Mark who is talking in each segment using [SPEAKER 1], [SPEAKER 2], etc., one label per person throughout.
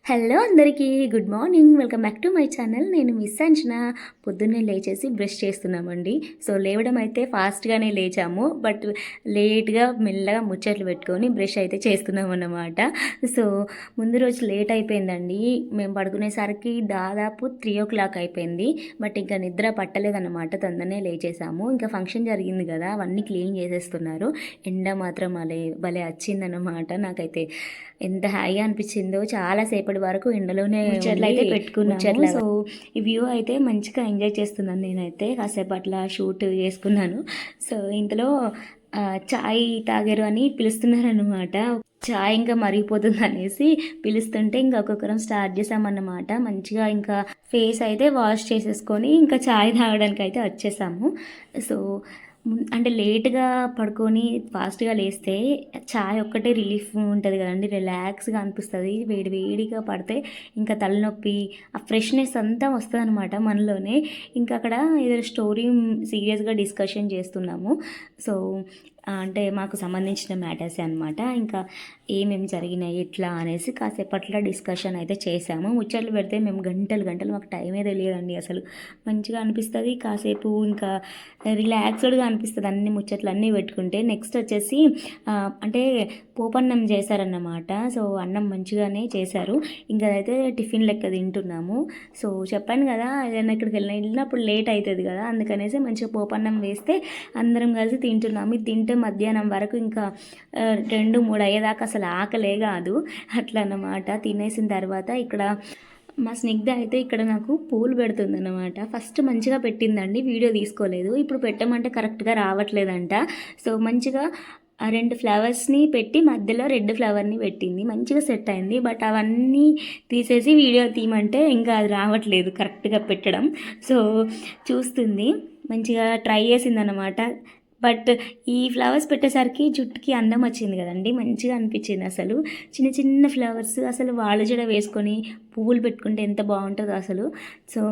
[SPEAKER 1] Hello అందరికీ good morning, welcome back to my channel. నేను miss అంచనా. పొద్దున్నే లేచేసి బ్రష్ చేస్తున్నామండి. సో లేవడం అయితే ఫాస్ట్గానే లేచాము, బట్ లేట్గా మెల్లగా ముచ్చట్లు పెట్టుకొని బ్రష్ అయితే చేస్తున్నాం అన్నమాట. సో ముందు రోజు లేట్ అయిపోయిందండి. మేము పడుకునేసరికి దాదాపు 3 o'clock అయిపోయింది. బట్ ఇంకా నిద్ర పట్టలేదన్నమాట, తొందరనే లేచేసాము. ఇంకా ఫంక్షన్ జరిగింది కదా, అవన్నీ క్లీన్ చేసేస్తున్నారు. ఎండ మాత్రం భలే వచ్చిందన్నమాట. నాకైతే ఎంత హాయిగా అనిపించిందో, చాలాసేపటి వరకు ఎండలోనే ముచ్చట్లు అయితే పెట్టుకున్నాను. సో ఈ వ్యూ అయితే మంచిగా ఎంజాయ్ చేస్తున్నాను నేనైతే. కాసేపు అట్లా షూట్ చేసుకున్నాను. సో ఇంతలో చాయ్ తాగారు అని పిలుస్తున్నారనమాట. చాయ్ ఇంకా మరిగిపోతుంది అనేసి పిలుస్తుంటే ఇంకా ఒక్కొక్కరం స్టార్ట్ చేసామన్నమాట. మంచిగా ఇంకా ఫేస్ అయితే వాష్ చేసేసుకొని ఇంకా చాయ్ తాగడానికి అయితే వచ్చేసాము. సో అంటే లేట్గా పడుకొని ఫాస్ట్గా లేస్తే చాయ్ ఒక్కటే రిలీఫ్ ఉంటుంది కదండి, రిలాక్స్గా అనిపిస్తుంది. వేడిగా పడితే ఇంకా తలనొప్పి, ఆ ఫ్రెష్నెస్ అంతా వస్తుంది అనమాట మనలోనే. ఇంకా అక్కడ ఏదో స్టోరీ సీరియస్గా డిస్కషన్ చేస్తున్నాము. సో అంటే మాకు సంబంధించిన మ్యాటర్సే అనమాట. ఇంకా ఏమేమి జరిగినాయి ఎట్లా అనేసి కాసేపట్ల డిస్కషన్ అయితే చేసాము. ముచ్చట్లు పెడితే మేము గంటలు మాకు టైమే తెలియదండి అసలు. మంచిగా అనిపిస్తుంది కాసేపు, ఇంకా రిలాక్స్డ్గా అనిపిస్తుంది అన్ని ముచ్చట్లు అన్నీ పెట్టుకుంటే. నెక్స్ట్ వచ్చేసి అంటే పోపన్నం చేశారన్నమాట. సో అన్నం మంచిగానే చేశారు. ఇంకా అయితే టిఫిన్ లెక్క తింటున్నాము. సో చెప్పాను కదా, ఏదైనా ఇక్కడికి వెళ్ళినప్పుడు లేట్ అవుతుంది కదా, అందుకనేసి మంచిగా పోపన్నం వేస్తే అందరం కలిసి తింటున్నాము. ఇది తింటే మధ్యాహ్నం వరకు ఇంకా 2-3 అయ్యేదాకా అసలు ఆకలే కాదు, అట్లా అన్నమాట. తినేసిన తర్వాత ఇక్కడ మా స్నిగ్ధ అయితే ఇక్కడ నాకు పూలు పెడుతుంది అన్నమాట. ఫస్ట్ మంచిగా పెట్టిందండి, వీడియో తీసుకోలేదు. ఇప్పుడు పెట్టమంటే కరెక్ట్గా రావట్లేదంట. సో మంచిగా 2 ఫ్లవర్స్ని పెట్టి మధ్యలో రెడ్ ఫ్లవర్ని పెట్టింది, మంచిగా సెట్ అయింది. బట్ అవన్నీ తీసేసి వీడియో తీయమంటే ఇంకా అది రావట్లేదు కరెక్ట్గా పెట్టడం. సో చూస్తుంది, మంచిగా ట్రై చేసిందనమాట. బట్ ఈ ఫ్లవర్స్ పెట్టేసరికి జుట్టుకి అందం వచ్చింది కదండి, మంచిగా అనిపించింది అసలు. చిన్న ఫ్లవర్స్ అసలు వాళ్ళ జడ వేసుకొని పువ్వులు పెట్టుకుంటే ఎంత బాగుంటుందో అసలు. సో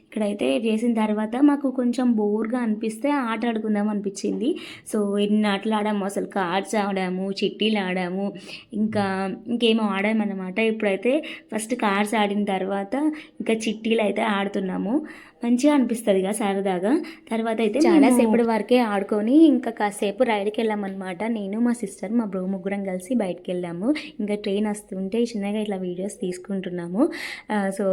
[SPEAKER 1] ఇక్కడైతే చేసిన తర్వాత మాకు కొంచెం బోర్గా అనిపిస్తే ఆట ఆడుకుందాం అనిపించింది. సో ఎన్ని ఆటలు ఆడాము అసలు, కార్డ్స్ ఆడాము, చిట్టీలు ఆడాము, ఇంకేమో ఆడామన్నమాట. ఇప్పుడైతే ఫస్ట్ కార్డ్స్ ఆడిన తర్వాత ఇంకా చిట్టీలు అయితే ఆడుతున్నాము. మంచిగా అనిపిస్తుంది కదా సరదాగా. తర్వాత అయితే చాలాసేపటి వరకే ఆడుకొని ఇంకా కాసేపు రైడ్కి వెళ్ళామన్నమాట. నేను మా సిస్టర్ మా బ్రో ముగ్గురం కలిసి బయటకు వెళ్ళాము. ఇంకా ట్రైన్ వస్తుంటే చిన్నగా ఇట్లా వీడియోస్ తీసుకుంటున్నాము. సో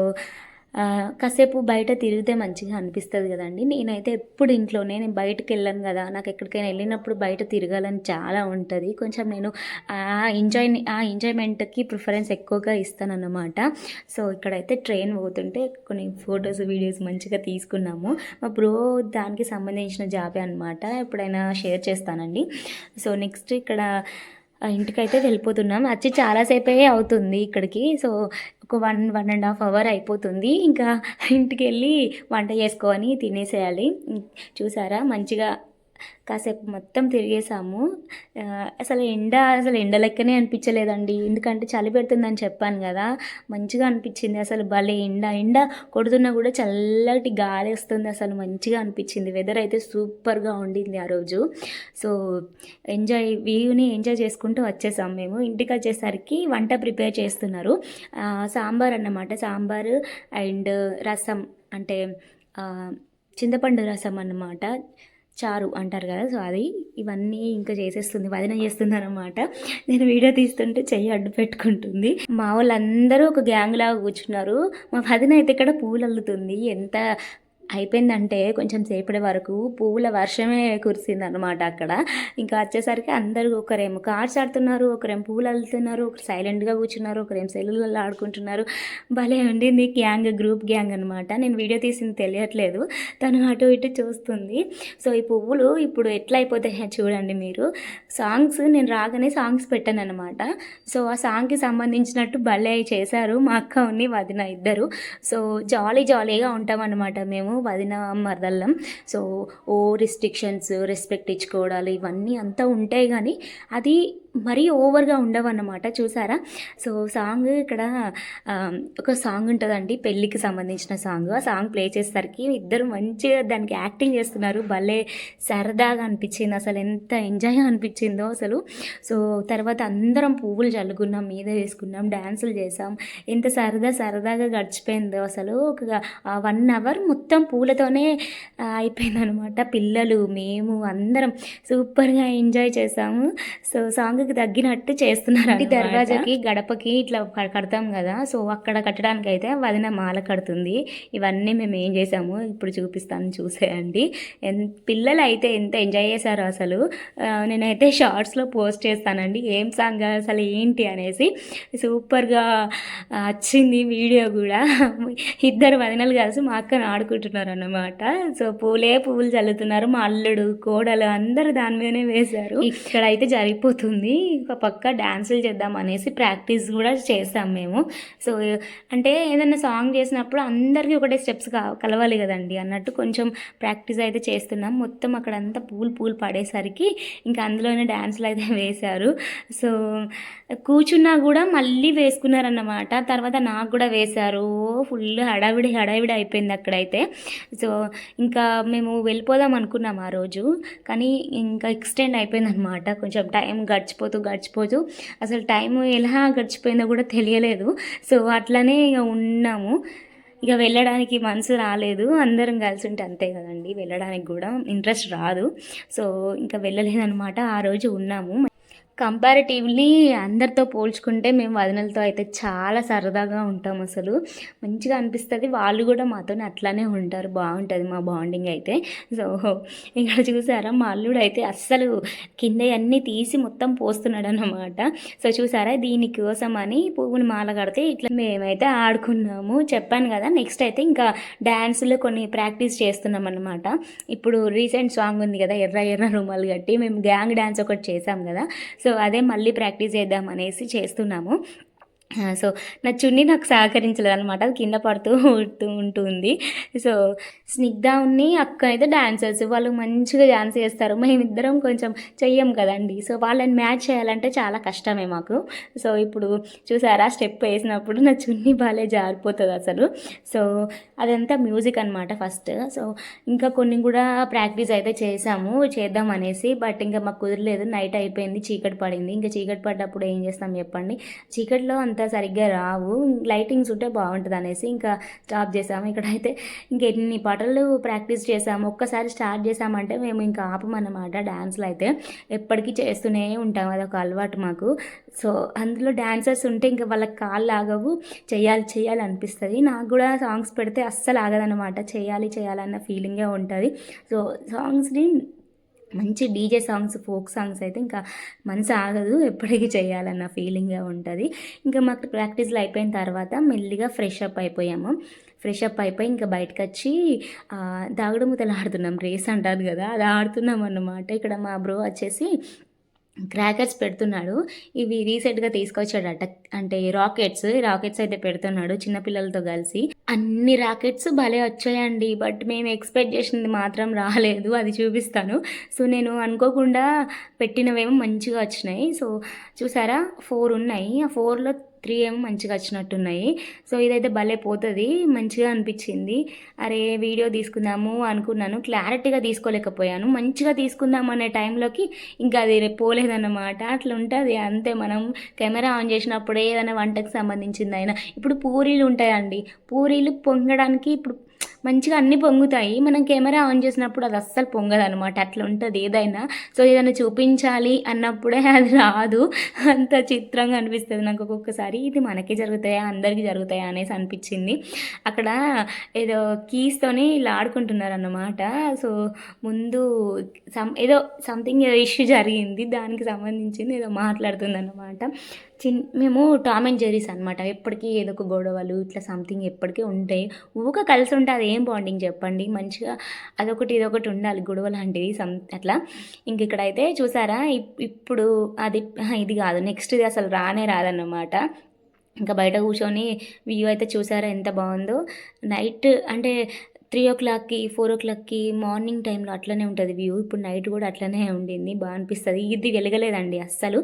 [SPEAKER 1] కాసేపు బయట తిరిగితే మంచిగా అనిపిస్తుంది కదండి. నేనైతే ఎప్పుడు ఇంట్లోనే, నేను బయటకు వెళ్ళాను కదా, నాకు ఎక్కడికైనా వెళ్ళినప్పుడు బయట తిరగాలని చాలా ఉంటుంది. కొంచెం నేను ఆ ఎంజాయ్మెంట్కి ప్రిఫరెన్స్ ఎక్కువగా ఇస్తానన్నమాట. సో ఇక్కడైతే ట్రైన్ పోతుంటే కొన్ని ఫొటోస్ వీడియోస్ మంచిగా తీసుకున్నాము. మా బ్రో దానికి సంబంధించిన జాబే అనమాట, ఎప్పుడైనా షేర్ చేస్తానండి. సో నెక్స్ట్ ఇక్కడ ఇంటికైతే వెళ్ళిపోతున్నాం. వచ్చి చాలాసేపే అవుతుంది ఇక్కడికి. సో ఒక 1.5 hour అయిపోతుంది. ఇంకా ఇంటికి వెళ్ళి వంట చేసుకొని తినేసేయాలి. చూసారా మంచిగా కాసేపు మొత్తం తిరిగేసాము. అసలు ఎండ లెక్కనే అనిపించలేదండి, ఎందుకంటే చలి పెడుతుందని చెప్పాను కదా. మంచిగా అనిపించింది అసలు, భలే ఎండ కొడుతున్నా కూడా చల్లటి గాలి వస్తుంది. అసలు మంచిగా అనిపించింది. వెదర్ అయితే సూపర్గా ఉండింది ఆ రోజు. సో వ్యూని ఎంజాయ్ చేసుకుంటూ వచ్చేసాం మేము. ఇంటికి వచ్చేసరికి వంట ప్రిపేర్ చేస్తున్నారు. సాంబార్ అన్నమాట, సాంబారు అండ్ రసం, అంటే చింతపండు రసం అన్నమాట, చారు అంటారు కదా. సో అది ఇవన్నీ ఇంకా చేసేస్తుంది, వదిన చేస్తుంది అనమాట. నేను వీడియో తీస్తుంటే చెయ్యి అడ్డు పెట్టుకుంటుంది. మా వాళ్ళందరూ ఒక గ్యాంగ్ లాగా కూర్చున్నారు. మా వదిన అయితే ఇక్కడ పూలు అల్లుతుంది. ఎంత అయిపోయిందంటే కొంచెం సేపటి వరకు పువ్వుల వర్షమే కురిసింది అనమాట అక్కడ. ఇంకా వచ్చేసరికి అందరూ ఒకరేమో కార్డ్స్ ఆడుతున్నారు, ఒకరేమో పువ్వులు అల్లుతున్నారు, ఒకరు సైలెంట్గా కూర్చున్నారు, ఒకరేమో సెల్లులలో ఆడుకుంటున్నారు. భలే ఉండింది గ్రూప్ గ్యాంగ్ అనమాట. నేను వీడియో తీసింది తెలియట్లేదు, తను అటు ఇటు చూస్తుంది. సో ఈ పువ్వులు ఇప్పుడు ఎట్లా అయిపోతాయో చూడండి మీరు. నేను రాగానే సాంగ్స్ పెట్టాను అనమాట. సో ఆ సాంగ్కి సంబంధించినట్టు భలే చేశారు మా అక్క వదిన ఇద్దరు. సో జాలీగా ఉంటామన్నమాట మేము వదిన మరదళ్ళం. సో రెస్ట్రిక్షన్స్, రెస్పెక్ట్ ఇచ్చుకోవడాలు ఇవన్నీ అంతా ఉంటాయి, కానీ అది మరీ ఓవర్గా ఉండవన్నమాట. చూసారా? సో సాంగ్ ఇక్కడ ఒక సాంగ్ ఉంటుందండి, పెళ్ళికి సంబంధించిన సాంగ్. ఆ సాంగ్ ప్లే చేసేసరికి ఇద్దరు మంచిగా దానికి యాక్టింగ్ చేస్తున్నారు. భలే సరదాగా అనిపించింది, అసలు ఎంత ఎంజాయ్గా అనిపించిందో అసలు. సో తర్వాత అందరం పువ్వులు చల్లుకున్నాం, మీద వేసుకున్నాం, డ్యాన్సులు చేసాం. ఎంత సరదాగా గడిచిపోయిందో అసలు. ఒక 1 అవర్ మొత్తం పూలతోనే అయిపోయిందనమాట. పిల్లలు, మేము అందరం సూపర్గా ఎంజాయ్ చేసాము. సో సాంగ్కి తగ్గినట్టు చేస్తున్నారు. ఇంటి దర్వాజాకి గడపకి ఇట్లా కడతాం కదా, సో అక్కడ కట్టడానికి అయితే వదిన మాల కడుతుంది. ఇవన్నీ మేము ఏం చేసాము ఇప్పుడు చూపిస్తాను, చూసేయండి. పిల్లలు అయితే ఎంత ఎంజాయ్ చేశారో అసలు. నేనైతే షార్ట్స్లో పోస్ట్ చేస్తానండి ఏం సాంగ్ అసలు ఏంటి అనేసి. సూపర్గా వచ్చింది వీడియో కూడా. ఇద్దరు వదినలు కలిసి మా అక్కను ఆడుకుంటున్నారు అన్నమాట. సో పువ్వులు చల్లుతున్నారు. మా అల్లుడు, కోడలు అందరూ దాని మీదనే వేశారు. ఇక్కడైతే జరిగిపోతుంది. ఒక పక్క డ్యాన్సులు చేద్దాం అనేసి ప్రాక్టీస్ కూడా చేస్తాం మేము. సో అంటే ఏదైనా సాంగ్ చేసినప్పుడు అందరికీ ఒకటే స్టెప్స్ కలవాలి కదండి అన్నట్టు కొంచెం ప్రాక్టీస్ అయితే చేస్తున్నాం. మొత్తం అక్కడంతా పూలు పడేసరికి ఇంకా అందులోనే డ్యాన్సులు అయితే వేశారు. సో కూర్చున్నా కూడా మళ్ళీ వేసుకున్నారన్నమాట. తర్వాత నాకు కూడా వేశారు. ఫుల్ హడావిడి అయిపోయింది అక్కడైతే. సో ఇంకా మేము వెళ్ళిపోదాం అనుకున్నాం ఆ రోజు, కానీ ఇంకా ఎక్స్టెండ్ అయిపోయింది అనమాట. కొంచెం టైం గడిచిపోతూ అసలు టైం ఎలా గడిచిపోయిందో కూడా తెలియలేదు. సో అట్లనే ఇక ఉన్నాము. ఇక వెళ్ళడానికి మనసు రాలేదు. అందరం కలిసి ఉంటే అంతే కదండి, వెళ్ళడానికి కూడా ఇంట్రెస్ట్ రాదు. సో ఇంకా వెళ్ళలేదనమాట. ఆ రోజు ఉన్నాము. కంపారిటివ్లీ అందరితో పోల్చుకుంటే మేము వదినలతో అయితే చాలా సరదాగా ఉంటాం. అసలు మంచిగా అనిపిస్తుంది. వాళ్ళు కూడా మాతో అట్లానే ఉంటారు. బాగుంటుంది మా బాండింగ్ అయితే. సో ఇక్కడ చూసారా, మా అల్లుడు అయితే అస్సలు కింద అన్నీ తీసి మొత్తం పోస్తున్నాడు అన్నమాట. సో చూసారా, దీనికోసం అని పువ్వుని మాల కడితే ఇట్లా మేమైతే ఆడుకున్నాము. చెప్పాను కదా, నెక్స్ట్ అయితే ఇంకా డ్యాన్సులు కొన్ని ప్రాక్టీస్ చేస్తున్నాం అన్నమాట. ఇప్పుడు రీసెంట్ సాంగ్ ఉంది కదా, ఎర్ర రుమాలు కట్టి, మేము గ్యాంగ్ డ్యాన్స్ ఒకటి చేసాం కదా. సో అదే మళ్ళీ ప్రాక్టీస్ చేద్దాం అనేసి చేస్తున్నాము. సో నా చున్నీ నాకు సహకరించలేదు అనమాట, అది కింద పడుతూ ఉంటుంది. సో స్నిగ్ధ అక్క అయితే డాన్సర్స్, వాళ్ళు మంచిగా డాన్స్ చేస్తారు. మేమిద్దరం కొంచెం చెయ్యం కదండి. సో వాళ్ళని మ్యాచ్ చేయాలంటే చాలా కష్టమే మాకు. సో ఇప్పుడు చూసారా, స్టెప్ వేసినప్పుడు నా చున్నీ బాగా జారిపోతుంది అసలు. సో అదంతా మ్యూజిక్ అనమాట ఫస్ట్. సో ఇంకా కొన్ని కూడా ప్రాక్టీస్ అయితే చేద్దాం అనేసి, బట్ ఇంకా మాకు కుదరలేదు. నైట్ అయిపోయింది, చీకటి పడింది. ఇంకా చీకటి పడ్డప్పుడు ఏం చేస్తాం చెప్పండి, చీకటిలో అంత సరిగ్గా రావు, లైటింగ్స్ ఉంటే బాగుంటుంది అనేసి ఇంకా స్టాప్ చేసాము. ఇక్కడైతే ఇంకెన్ని పాటలు ప్రాక్టీస్ చేసాము. ఒక్కసారి స్టార్ట్ చేసామంటే మేము ఇంకా ఆపమన్నమాట. డ్యాన్స్లు అయితే ఎప్పటికీ చేస్తూనే ఉంటాం, అదొక అలవాటు మాకు. సో అందులో డాన్సర్స్ ఉంటే ఇంకా వాళ్ళకి కాళ్ళు ఆగవు, చేయాలి అనిపిస్తుంది. నాకు కూడా సాంగ్స్ పెడితే అస్సలు ఆగదన్నమాట, చేయాలన్న ఫీలింగే ఉంటుంది. సో సాంగ్స్ని మంచి డీజే సాంగ్స్, ఫోక్ సాంగ్స్ అయితే ఇంకా మనసు ఆగదు, ఎప్పటికీ చేయాలన్న ఫీలింగ్గా ఉంటుంది. ఇంకా మాకు ప్రాక్టీస్లు అయిపోయిన తర్వాత మెల్లిగా ఫ్రెష్ అప్ అయిపోయి ఇంకా బయటకు వచ్చి దాగుడు మూతలు ఆడుతున్నాం. రేస్ అంటారు కదా, అది ఆడుతున్నాం అన్నమాట. ఇక్కడ మా బ్రో వచ్చేసి క్రాకర్స్ పెడుతున్నాడు. ఇవి రీసెంట్గా తీసుకొచ్చాడట, అంటే రాకెట్స్ అయితే పెడుతున్నాడు చిన్నపిల్లలతో కలిసి. అన్ని రాకెట్స్ భలే వచ్చాయండి, బట్ మేము ఎక్స్పెక్ట్ చేసింది మాత్రం రాలేదు, అది చూపిస్తాను. సో నేను అనుకోకుండా పెట్టినవేమో మంచిగా వచ్చినాయి. సో చూసారా, 4 ఉన్నాయి. ఆ 4లో 3 ఏమో మంచిగా వచ్చినట్టున్నాయి. సో ఇదైతే భలే పోతుంది, మంచిగా అనిపించింది. అరే వీడియో తీసుకుందాము అనుకున్నాను, క్లారిటీగా తీసుకోలేకపోయాను. మంచిగా తీసుకుందాం అనే టైంలోకి ఇంకా అది పోలేదన్నమాట. అట్లా ఉంటుంది అంతే. మనం కెమెరా ఆన్ చేసినప్పుడు ఏదైనా వంటకు సంబంధించింది అయినా, ఇప్పుడు పూరీలు ఉంటాయండి, పూరీలు పొంగడానికి ఇప్పుడు మంచిగా అన్నీ పొంగుతాయి. మనం కెమెరా ఆన్ చేసినప్పుడు అది అస్సలు పొంగదు అనమాట. అట్లా ఉంటుంది ఏదైనా. సో ఏదైనా చూపించాలి అన్నప్పుడే అది రాదు, అంత చిత్రంగా అనిపిస్తుంది నాకు ఒక్కొక్కసారి. ఇది మనకే జరుగుతాయా, అందరికీ జరుగుతాయా అనేసి అనిపించింది. అక్కడ ఏదో కీస్తోని ఇలా ఆడుకుంటున్నారు అన్నమాట. సో ముందు ఏదో సంథింగ్ ఇష్యూ జరిగింది, దానికి సంబంధించింది ఏదో మాట్లాడుతుంది అన్నమాట. మేము టామ్ అండ్ జెర్రీస్ అనమాట. ఎప్పటికీ ఏదో ఒక గొడవలు ఇట్లా సంథింగ్ ఎప్పటికీ ఉంటాయి. ఊక కలిసి ఉంటే అది ఏం బాండింగ్ చెప్పండి, మంచిగా అదొకటి ఇదొకటి ఉండాలి, గొడవ లాంటిది అట్లా. ఇంక ఇక్కడైతే చూసారా, ఇప్పుడు ఇది కాదు, నెక్స్ట్ ఇది అసలు రాదన్నమాట. ఇంకా బయట కూర్చొని వ్యూ అయితే చూసారా ఎంత బాగుందో. నైట్ అంటే 3:00కి 4:00కి మార్నింగ్ టైంలో అట్లనే ఉంటుంది వ్యూ. ఇప్పుడు నైట్ కూడా అట్లనే ఉండింది, బాగా అనిపిస్తుంది. ఇది వెలగలేదండి అస్సలు.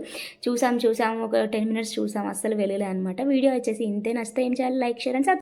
[SPEAKER 1] చూసాం ఒక 10 మినిట్స్ చూసాం, అస్సలు వెలగలే అనమాట. వీడియో వచ్చేసి ఇంతే. నచ్చితే ఏం చేయాలి, లైక్ షేర్ అండ్